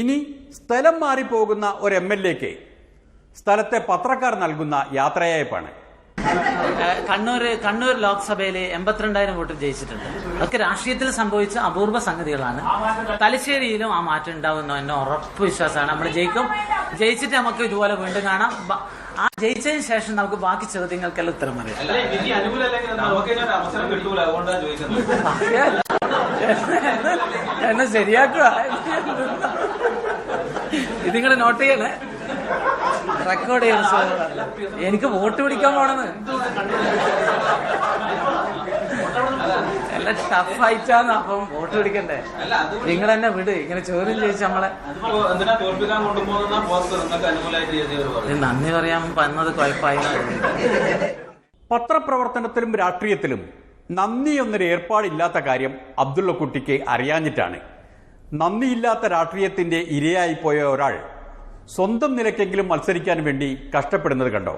ഇനി സ്ഥലം മാറിപ്പോകുന്ന ഒരു MLA-ക്ക് സ്ഥലത്തെ പത്രക്കാർ നൽകുന്ന യാത്രയയപ്പാണ്. കണ്ണൂർ ലോക്സഭയിൽ 82,000 വോട്ട് ജയിച്ചിട്ടുണ്ട്. അതൊക്കെ രാഷ്ട്രീയത്തിൽ സംഭവിച്ച അപൂർവ സംഗതികളാണ്. തലശ്ശേരിയിലും ആ മാറ്റം ഉണ്ടാവുന്ന എന്നെ ഉറപ്പ് വിശ്വാസമാണ്. നമ്മൾ ജയിച്ചിട്ട് നമുക്ക് ഇതുപോലെ വീണ്ടും കാണാം. ആ ജയിച്ചതിന് ശേഷം നമുക്ക് ബാക്കി ചോദ്യങ്ങൾക്കെല്ലാം ഉത്തരം പറയാം. എന്നെ ശരിയാക്കുക. ഇതിങ്ങൾ നോട്ട് ചെയ്യണേ, റെക്കോർഡ് ചെയ്യണം. എനിക്ക് വോട്ട് പിടിക്കാൻ പോണെന്ന് എല്ലാം ടഫ് ആയിട്ടാണ്. അപ്പം വോട്ട് പിടിക്കണ്ടേ? നിങ്ങൾ തന്നെ വിട്. ഇങ്ങനെ ചോദ്യം ചോദിച്ച നമ്മളെ നന്ദി പറയാൻ വന്നത് കുഴപ്പമായി. പത്രപ്രവർത്തനത്തിലും രാഷ്ട്രീയത്തിലും നന്ദി എന്നൊരു ഏർപ്പാടില്ലാത്ത കാര്യം അബ്ദുള്ളക്കുട്ടിക്ക് അറിയാഞ്ഞിട്ടാണ്. നന്ദിയില്ലാത്ത രാഷ്ട്രീയത്തിന്റെ ഇരയായിപ്പോയ ഒരാൾ സ്വന്തം നിലയ്ക്കെങ്കിലും മത്സരിക്കാൻ വേണ്ടി കഷ്ടപ്പെടുന്നത് കണ്ടോ?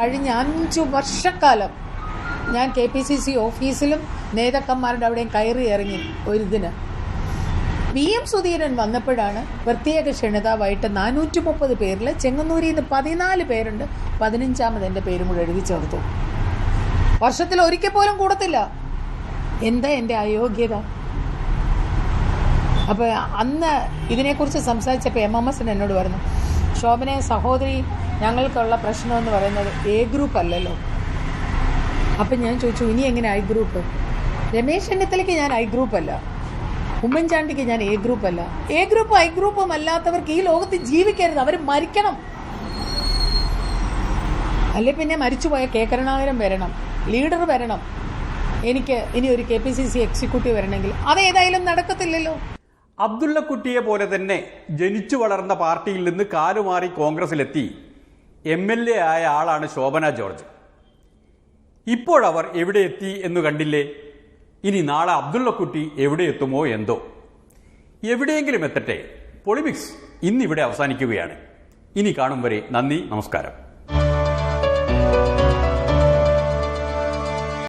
കഴിഞ്ഞ 5 വർഷക്കാലം ഞാൻ KPCC ഓഫീസിലും നേതാക്കന്മാരുടെ അവിടെയും കയറി ഇറങ്ങി. ഒരിതിന് VM സുധീരൻ വന്നപ്പോഴാണ് പ്രത്യേക ക്ഷണിതാവായിട്ട് 430 പേരിൽ ചെങ്ങന്നൂരിൽ നിന്ന് 14 പേരുണ്ട്. 15ാമത് എൻ്റെ പേരും കൂടെ എഴുതി ചേർത്തു. വർഷത്തിൽ ഒരിക്കൽ പോലും കൂടത്തില്ല. എന്താ എൻ്റെ അയോഗ്യത? അപ്പോൾ അന്ന് ഇതിനെക്കുറിച്ച് സംസാരിച്ചപ്പോൾ MMS എന്നോട് പറഞ്ഞു, ശോഭന സഹോദരി, ഞങ്ങൾക്കുള്ള പ്രശ്നമെന്ന് പറയുന്നത് A ഗ്രൂപ്പ് അല്ലല്ലോ. അപ്പം ഞാൻ ചോദിച്ചു, ഇനി എങ്ങനെ I ഗ്രൂപ്പ്? രമേശ് ചെന്നിത്തലയ്ക്ക് ഞാൻ I ഗ്രൂപ്പ് അല്ല, ഉമ്മൻചാണ്ടിക്ക് ഞാൻ A ഗ്രൂപ്പ് അല്ല. A ഗ്രൂപ്പും I ഗ്രൂപ്പും അല്ലാത്തവർക്ക് ഈ ലോകത്ത് ജീവിക്കരുത്, അവർ മരിക്കണം. അല്ലെ പിന്നെ മരിച്ചുപോയ K കരുണാകരൻ വരണം, ലീഡർ വരണം. എനിക്ക് ഇനി ഒരു KPCC എക്സിക്യൂട്ടീവ് വരണമെങ്കിൽ അതേതായാലും നടക്കത്തില്ലല്ലോ. അബ്ദുള്ളക്കുട്ടിയെ പോലെ തന്നെ ജനിച്ചു വളർന്ന പാർട്ടിയിൽ നിന്ന് കാലുമാറി കോൺഗ്രസിലെത്തി MLA ആയ ആളാണ് ശോഭന ജോർജ്. ഇപ്പോഴവർ എവിടെ എത്തി എന്ന് കണ്ടില്ലേ? ഇനി നാളെ അബ്ദുള്ളക്കുട്ടി എവിടെ എത്തുമോ എന്തോ. എവിടെയെങ്കിലും എത്തട്ടെ. പൊളിമിക്സ് ഇന്നിവിടെ അവസാനിക്കുകയാണ്. ഇനി കാണും വരെ നന്ദി, നമസ്കാരം.